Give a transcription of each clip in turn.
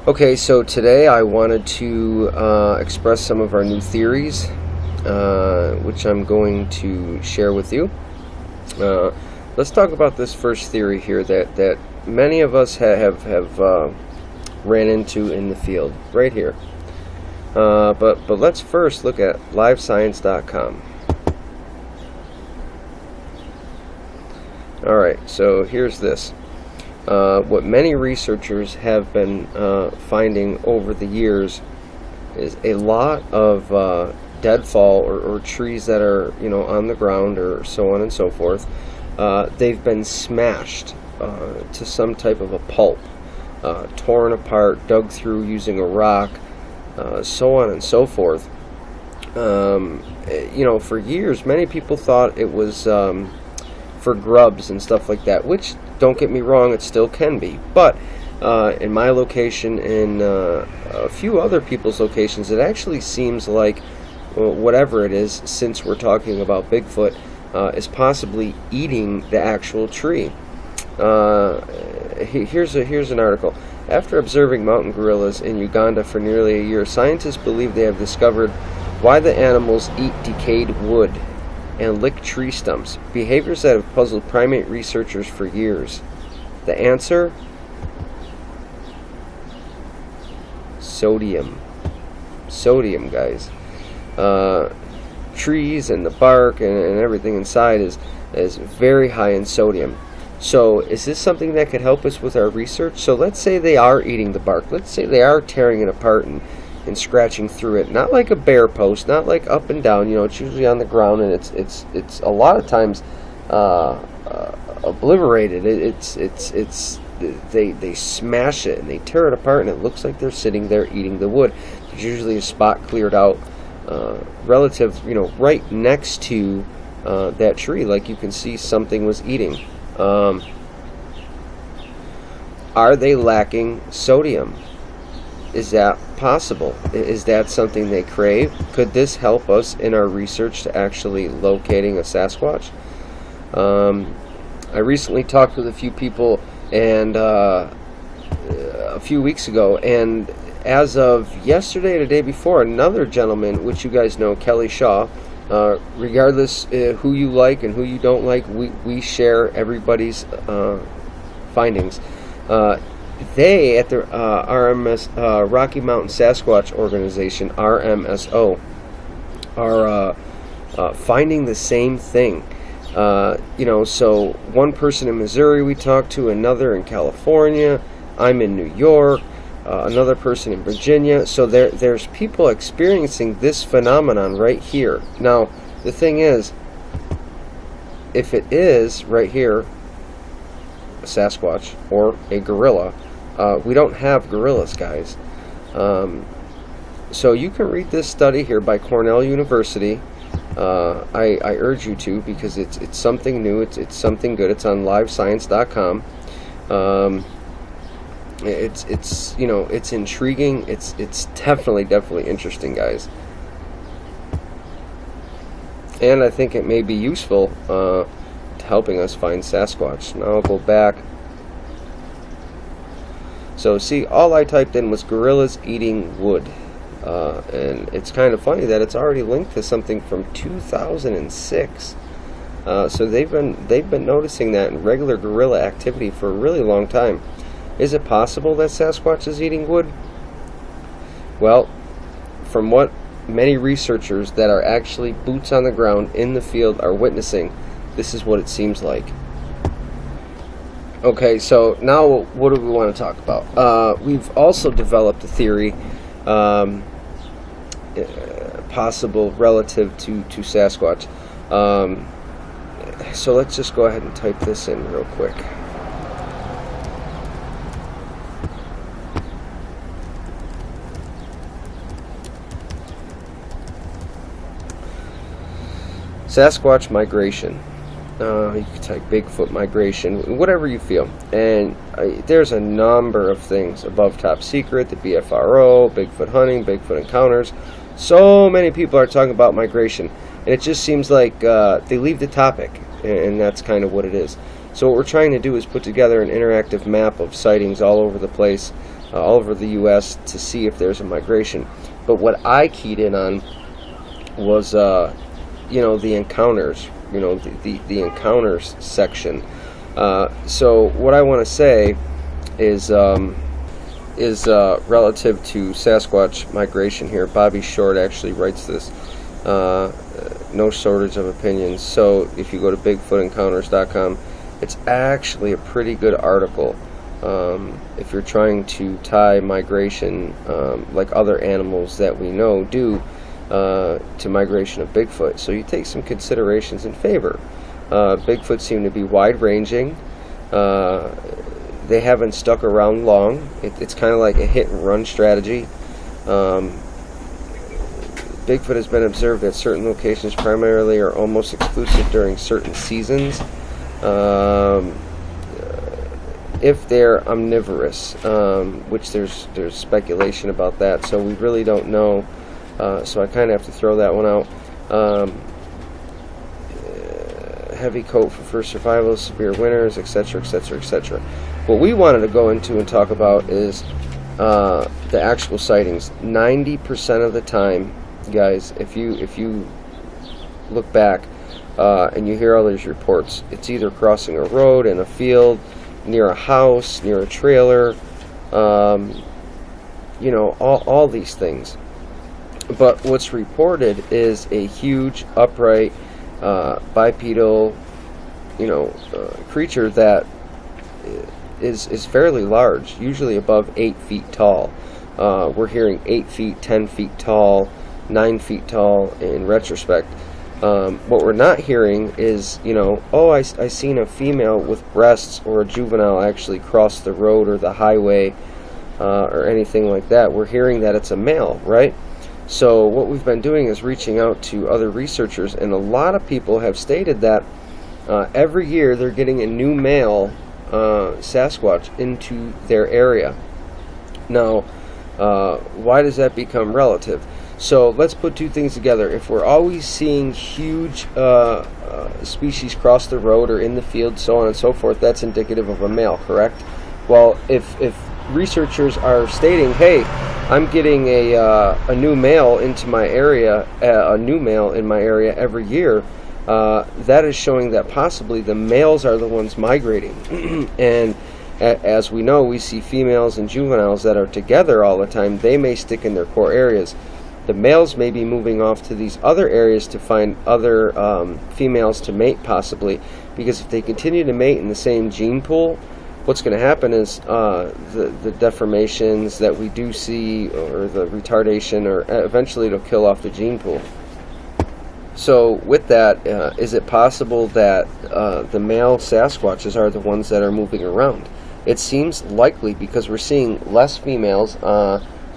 Okay, so today I wanted to express some of our new theories, which I'm going to share with you. Let's talk about this first theory here that many of us have ran into in the field, right here. But let's first look at livescience.com. Alright, so here's this. What many researchers have been finding over the years is a lot of deadfall or trees that are on the ground or so on and so forth. They've been smashed to some type of a pulp, torn apart, dug through using a rock, so on and so forth. For years many people thought it was for grubs and stuff like that, which, don't get me wrong, it still can be. But in my location, in a few other people's locations, it actually seems like whatever it is, since we're talking about Bigfoot, is possibly eating the actual tree. Here's an article. After observing mountain gorillas in Uganda for nearly a year, scientists believe they have discovered why the animals eat decayed wood and lick tree stumps, behaviors that have puzzled primate researchers for years. The answer? Sodium. Sodium, guys. Trees and the bark and everything inside is very high in sodium. So is this something that could help us with our research? So let's say they are eating the bark. Let's say they are tearing it apart and scratching through it, not like a bear post, not like up and down. It's usually on the ground, and it's a lot of times obliterated. They smash it and they tear it apart, and it looks like they're sitting there eating the wood. There's usually a spot cleared out, relative, right next to that tree, like you can see something was eating. Are they lacking sodium? Is that possible? Is that something they crave? Could this help us in our research to actually locating a Sasquatch? I recently talked with a few people and a few weeks ago, and as of yesterday or the day before, another gentleman, which you guys know, Kelly Shaw, regardless who you like and who you don't like, we share everybody's findings. They, at the RMS, Rocky Mountain Sasquatch Organization, RMSO, are finding the same thing. So one person in Missouri we talked to, another in California, I'm in New York, another person in Virginia. So there's people experiencing this phenomenon right here. Now, the thing is, if it is right here a Sasquatch or a gorilla, we don't have gorillas, guys. So you can read this study here by Cornell University. I urge you to, because it's something new. It's something good. It's on livescience.com. It's intriguing. It's definitely interesting, guys. And I think it may be useful to helping us find Sasquatch. Now I'll go back. So see, all I typed in was gorillas eating wood, and it's kind of funny that it's already linked to something from 2006. So they've been noticing that in regular gorilla activity for a really long time. Is it possible that Sasquatch is eating wood? Well, from what many researchers that are actually boots on the ground in the field are witnessing, this is what it seems like. Okay, so now what do we want to talk about? We've also developed a theory, possible relative to Sasquatch. So let's just go ahead and type this in real quick. Sasquatch migration. You can type Bigfoot migration, whatever you feel. And there's a number of things above top secret, the BFRO, Bigfoot hunting, Bigfoot encounters. So many people are talking about migration, and it just seems like they leave the topic, and that's kind of what it is. So what we're trying to do is put together an interactive map of sightings all over the place, all over the U.S. to see if there's a migration. But what I keyed in on was, the encounters, the encounters section. So what I want to say is relative to Sasquatch migration here. Bobby Short actually writes this. No shortage of opinions. So if you go to BigfootEncounters.com, it's actually a pretty good article if you're trying to tie migration, like other animals that we know do, to migration of Bigfoot. So you take some considerations in favor. Bigfoot seem to be wide-ranging. They haven't stuck around long. It's kind of like a hit-and-run strategy. Bigfoot has been observed at certain locations primarily or almost exclusive during certain seasons, if they're omnivorous, which there's speculation about that, so we really don't know. So I kind of have to throw that one out. Heavy coat for first survival, severe winters, etc., etc., etc. What we wanted to go into and talk about is the actual sightings. 90% of the time, guys, if you look back and you hear all these reports, it's either crossing a road, in a field, near a house, near a trailer, all these things. But what's reported is a huge upright bipedal creature that is fairly large, usually above 8 feet tall. We're hearing 8 feet, 10 feet tall, 9 feet tall in retrospect. What we're not hearing is, I seen a female with breasts or a juvenile actually cross the road or the highway or anything like that. We're hearing that it's a male, right? So what we've been doing is reaching out to other researchers, and a lot of people have stated that every year they're getting a new male Sasquatch into their area. Now, why does that become relative? So let's put two things together. If we're always seeing huge species cross the road or in the field, so on and so forth, that's indicative of a male, correct? Well, if researchers are stating, hey, I'm getting a new male into my area, a new male in my area every year, that is showing that possibly the males are the ones migrating. And as we know, we see females and juveniles that are together all the time. They may stick in their core areas. The males may be moving off to these other areas to find other females to mate, possibly, because if they continue to mate in the same gene pool, what's going to happen is the deformations that we do see, or the retardation, or eventually it'll kill off the gene pool. So with that, is it possible that the male Sasquatches are the ones that are moving around? It seems likely, because we're seeing less females,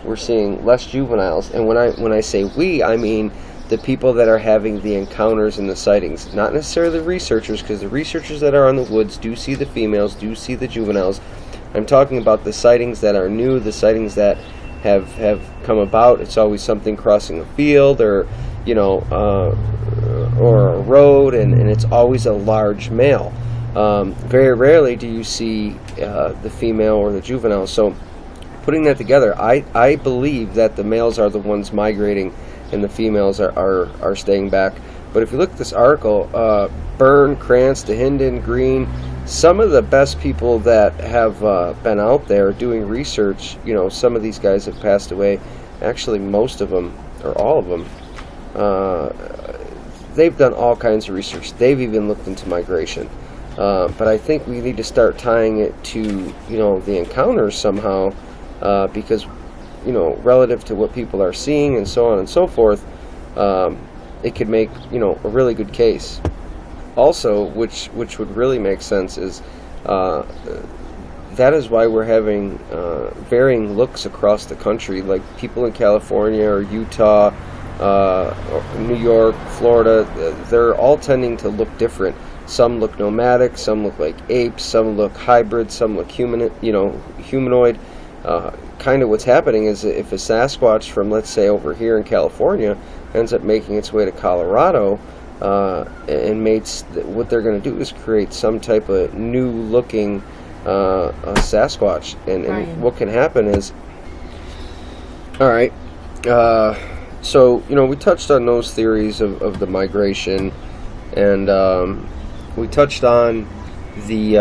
we're seeing less juveniles, and when I say we, I mean the people that are having the encounters and the sightings, not necessarily the researchers, because the researchers that are in the woods do see the females, do see the juveniles. I'm talking about the sightings that are new, the sightings that have come about. It's always something crossing a field, or or a road, and it's always a large male. Very rarely do you see the female or the juvenile. So putting that together, I believe that the males are the ones migrating and the females are staying back. But if you look at this article, Byrne, Krantz, DeHinden, Green, some of the best people that have been out there doing research, some of these guys have passed away. Actually, most of them, or all of them, they've done all kinds of research. They've even looked into migration. But I think we need to start tying it to, the encounters somehow, because, relative to what people are seeing and so on and so forth, it could make, a really good case. Also, which would really make sense, is that is why we're having varying looks across the country. Like people in California or Utah, or New York, Florida, they're all tending to look different. Some look nomadic, some look like apes, some look hybrid, some look humanoid. Kind of what's happening is, if a Sasquatch from, let's say, over here in California ends up making its way to Colorado and mates, what they're going to do is create some type of new looking a Sasquatch. And what can happen is, all right, so we touched on those theories of the migration, and we touched on the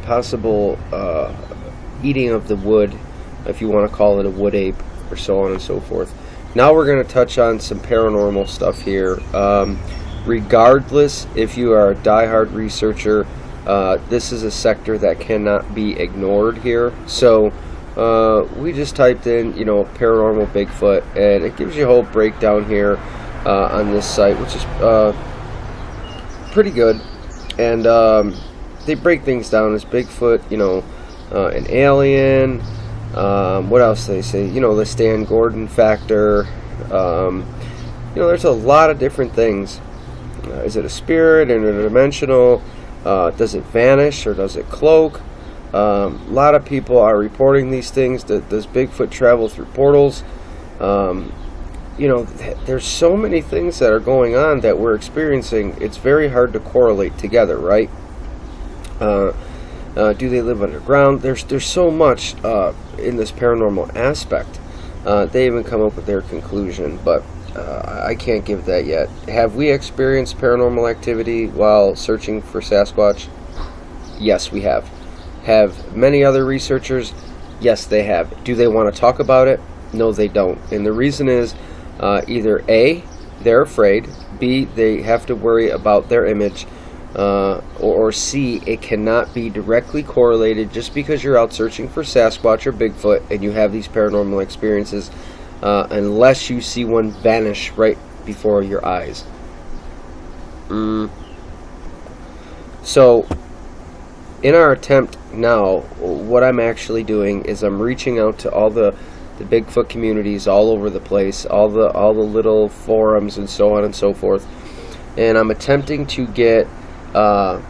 possible eating of the wood, if you want to call it a wood ape, or so on and so forth. Now we're going to touch on some paranormal stuff here. Regardless if you are a diehard researcher, this is a sector that cannot be ignored here. So we just typed in, paranormal Bigfoot, and it gives you a whole breakdown here on this site, which is pretty good. And they break things down as Bigfoot, an alien. What else do they say? The Stan Gordon factor. There's a lot of different things. Is it a spirit, interdimensional? Does it vanish or does it cloak? A lot of people are reporting these things. Does Bigfoot travel through portals? There's so many things that are going on that we're experiencing. It's very hard to correlate together, right? Do they live underground? There's so much in this paranormal aspect. They even come up with their conclusion, but I can't give that yet. Have we experienced paranormal activity while searching for Sasquatch? Yes, we have. Have many other researchers? Yes, they have. Do they want to talk about it? No, they don't. And the reason is either A, they're afraid, B, they have to worry about their image, or C, it cannot be directly correlated just because you're out searching for Sasquatch or Bigfoot and you have these paranormal experiences, unless you see one vanish right before your eyes. So, in our attempt now, what I'm actually doing is I'm reaching out to all the Bigfoot communities all over the place, all the little forums and so on and so forth, and I'm attempting to get a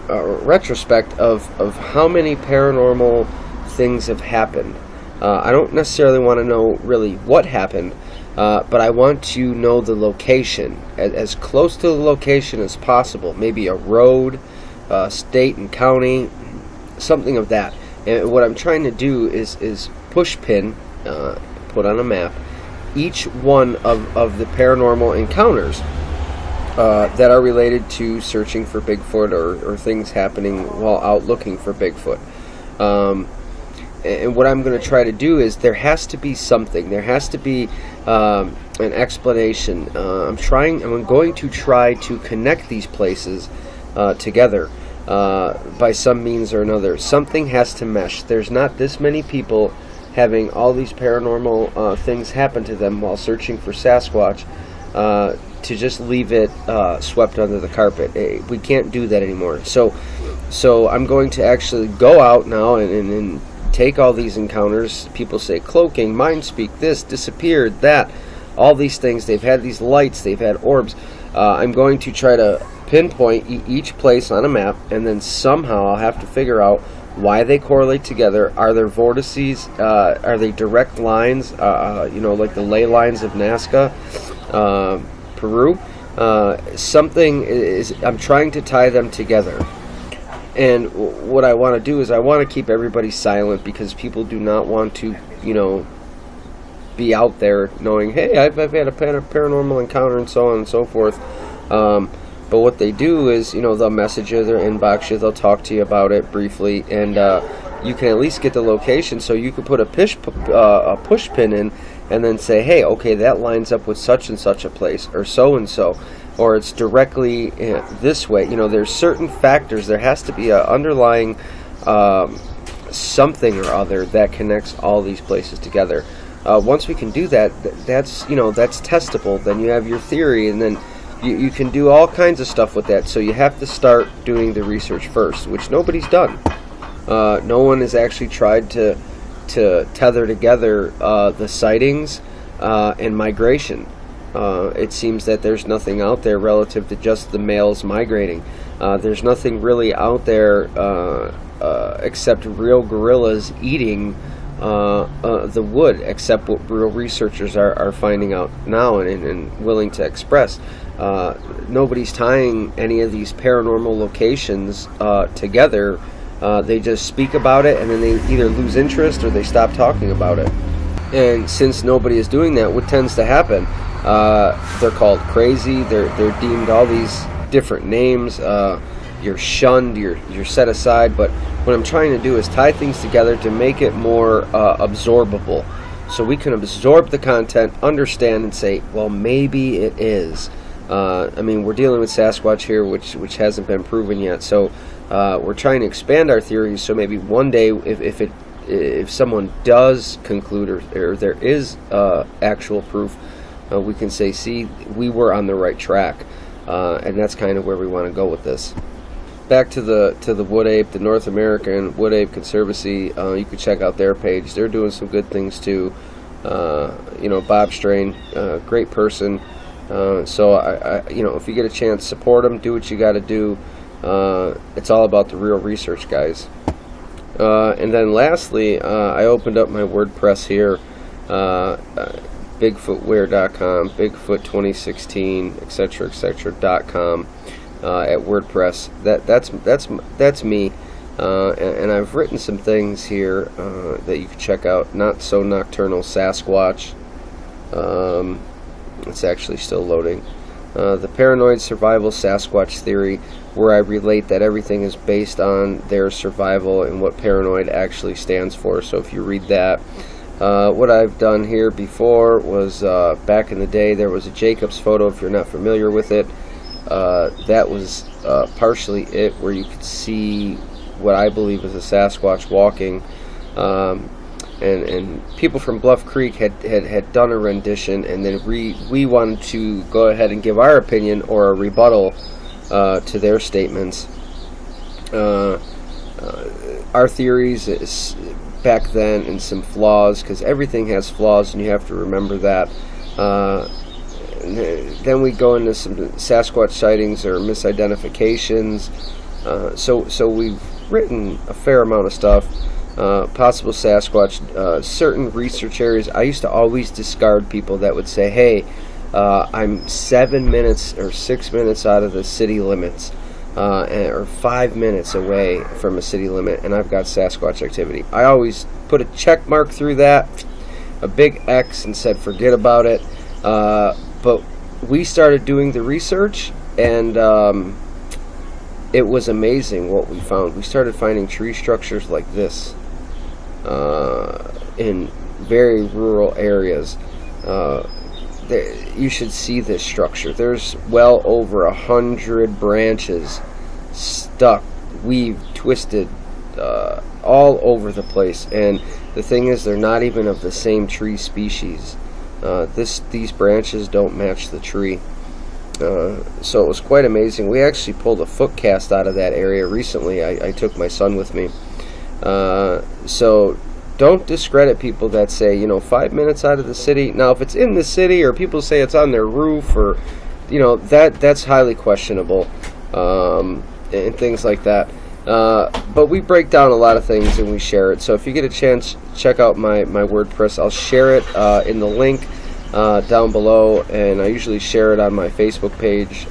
retrospect of how many paranormal things have happened. I don't necessarily want to know really what happened, but I want to know the location, as close to the location as possible. Maybe a road, state and county, something of that. And what I'm trying to do is push pin, put on a map, each one of the paranormal encounters that are related to searching for Bigfoot or things happening while out looking for Bigfoot. And what I'm going to try to do is there has to be something. There has to be an explanation. I'm going to try to connect these places together by some means or another. Something has to mesh. There's not this many people having all these paranormal things happen to them while searching for Sasquatch to just leave it swept under the carpet. We can't do that anymore. So I'm going to actually go out now and take all these encounters. People say cloaking, mind speak, this, disappeared, that, all these things. They've had these lights, they've had orbs. I'm going to try to pinpoint each place on a map, and then somehow I'll have to figure out why they correlate together. Are there vortices? Are they direct lines? Like the ley lines of Nazca, Peru. Something is. I'm trying to tie them together. And what I want to do is I want to keep everybody silent, because people do not want to, be out there knowing, hey, I've had a paranormal encounter and so on and so forth. But what they do is, they'll message you, they'll inbox you, they'll talk to you about it briefly, and you can at least get the location, so you can put a push pin in and then say, hey, okay, that lines up with such and such a place, or so and so, or it's directly this way. There's certain factors. There has to be an underlying something or other that connects all these places together. Once we can do that, that's testable. Then you have your theory, and then you can do all kinds of stuff with that. So you have to start doing the research first, which nobody's done. No one has actually tried to tether together the sightings and migration. It seems that there's nothing out there relative to just the males migrating. There's nothing really out there except real gorillas eating the wood, except what real researchers are finding out now and willing to express. Nobody's tying any of these paranormal locations together. They just speak about it, and then they either lose interest or they stop talking about it. And since nobody is doing that, what tends to happen? They're called crazy. They're deemed all these different names. You're shunned. You're set aside. But what I'm trying to do is tie things together to make it more absorbable, so we can absorb the content, understand, and say, well, maybe it is. I mean, we're dealing with Sasquatch here, which hasn't been proven yet. So we're trying to expand our theories. So maybe one day, if someone does conclude or there is actual proof, we can say, see, we were on the right track, and that's kind of where we want to go with this. Back to the Wood Ape, the North American Wood Ape Conservancy. You can check out their page. They're doing some good things too. Bob Strain, great person. So I if you get a chance, support them. Do what you got to do. It's all about the real research, guys. And then lastly, I opened up my WordPress here, BigfootWare.com, Bigfoot 2016, etc., at WordPress. That's me, and I've written some things here that you can check out. Not So Nocturnal Sasquatch. It's actually still loading. The Paranoid Survival Sasquatch Theory, where I relate that everything is based on their survival and what paranoid actually stands for. So if you read that, what I've done here before was back in the day, there was a Jacob's photo, if you're not familiar with it. That was partially it, where you could see what I believe is a Sasquatch walking. And people from Bluff Creek had done a rendition, and then we wanted to go ahead and give our opinion or a rebuttal to their statements. Our theories is back then, and some flaws, because everything has flaws, and you have to remember that. Then we go into some Sasquatch sightings or misidentifications. So we've written a fair amount of stuff. Possible Sasquatch, certain research areas. I used to always discard people that would say, hey, I'm 7 minutes or 6 minutes out of the city limits, or 5 minutes away from a city limit, and I've got Sasquatch activity. I always put a check mark through that, a big X, and said forget about it. But we started doing the research, and it was amazing what we found. We started finding tree structures like this in very rural areas. You should see this structure. There's well over 100 branches stuck, weaved, twisted, all over the place. And the thing is, they're not even of the same tree species. These branches don't match the tree. So it was quite amazing. We actually pulled a foot cast out of that area recently. I took my son with me. So don't discredit people that say, 5 minutes out of the city. Now, if it's in the city, or people say it's on their roof, or that's highly questionable, and things like that. But we break down a lot of things and we share it. So if you get a chance, check out my WordPress. I'll share it in the link down below, and I usually share it on my Facebook page